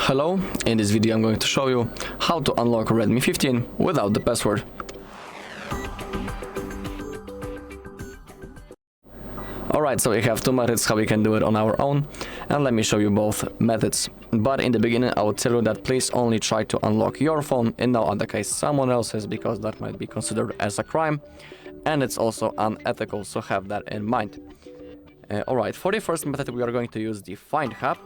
Hello, in this video I'm going to show you how to unlock Redmi 15 without the password. Alright, so we have two methods how we can do it on our own, and let me show you both methods. But in the beginning I would tell you that please only try to unlock your phone, in no other case someone else's, because that might be considered as a crime, and it's also unethical, so have that in mind. Alright, for the first method we are going to use the Find Hub.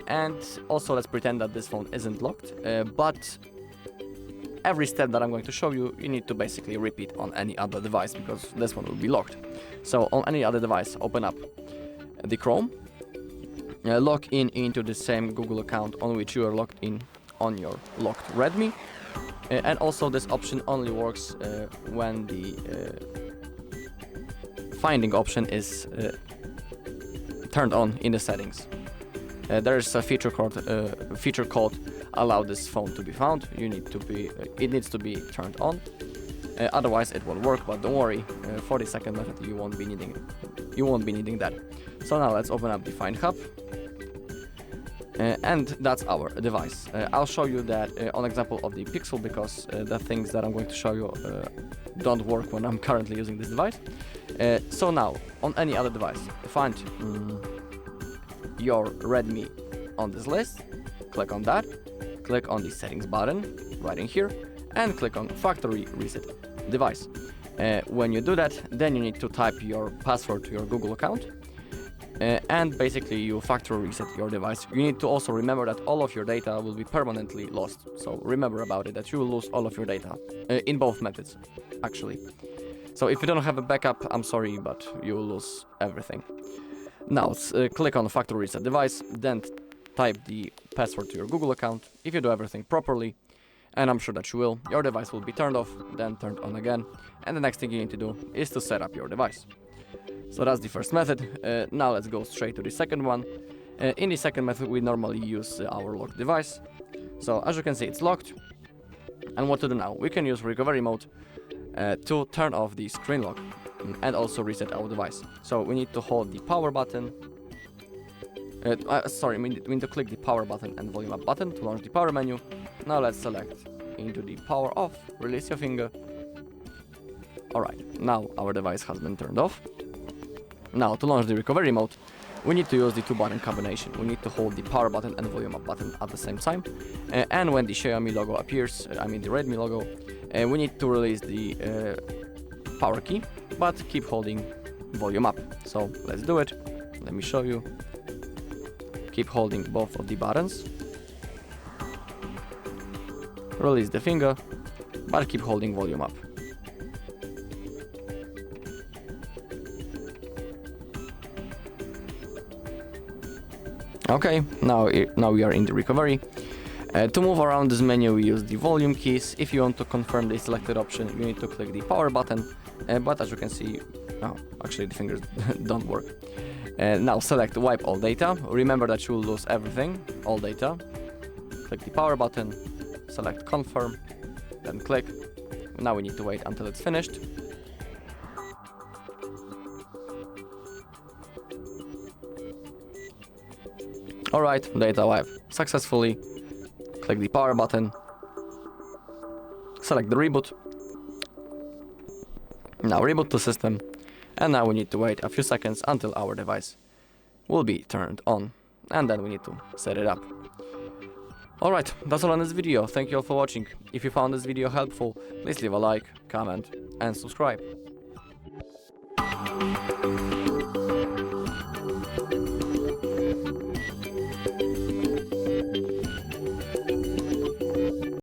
And also let's pretend that this phone isn't locked, but every step that I'm going to show you, you need to basically repeat on any other device, because this one will be locked. So on any other device, open up the Chrome, log in into the same Google account on which you are logged in on your locked Redmi, and also this option only works when the finding option is turned on in the settings. There is a feature called allow this phone to be found. It needs to be turned on. Otherwise it won't work, but don't worry, for the second method you won't be needing that. So now let's open up the Find Hub, and that's our device. I'll show you that on example of the Pixel, because the things that I'm going to show you don't work when I'm currently using this device. So now on any other device, find your Redmi on this list, click on that, click on the settings button right in here, and click on factory reset device. When you do that, then you need to type your password to your Google account, and basically you factory reset your device. You need to also remember that all of your data will be permanently lost, so remember about it, that you will lose all of your data in both methods actually. So if you don't have a backup, I'm sorry, but you will lose everything. Now click on factory reset device, then type the password to your Google account. If you do everything properly, and I'm sure that you will, your device will be turned off, then turned on again, and the next thing you need to do is to set up your device. So that's the first method. Now let's go straight to the second one. In the second method we normally use our locked device. So as you can see, it's locked, and what to do now? We can use recovery mode to turn off the screen lock and also reset our device. So we need to hold the power button, we need to click the power button and volume up button to launch the power menu. Now let's select into the power off, release your finger. Alright, now our device has been turned off. Now to launch the recovery mode, we need to use the two button combination. We need to hold the power button and volume up button at the same time, and when the Xiaomi logo appears, the Redmi logo, we need to release the power key, but keep holding volume up. So let's do it. Let me show you. Keep holding both of the buttons. Release the finger, but keep holding volume up. Okay, now we are in the recovery. To move around this menu we use the volume keys. If you want to confirm the selected option, you need to click the power button, but as you can see, actually the fingers don't work. Now select wipe all data. Remember that you will lose everything, all data. Click the power button, select confirm, then click. Now we need to wait until it's finished. Alright, data wipe successfully. Click the power button, select the reboot. Now reboot the system, and now we need to wait a few seconds until our device will be turned on, and then we need to set it up. Alright, that's all on this video. Thank you all for watching. If you found this video helpful, please leave a like, comment and subscribe.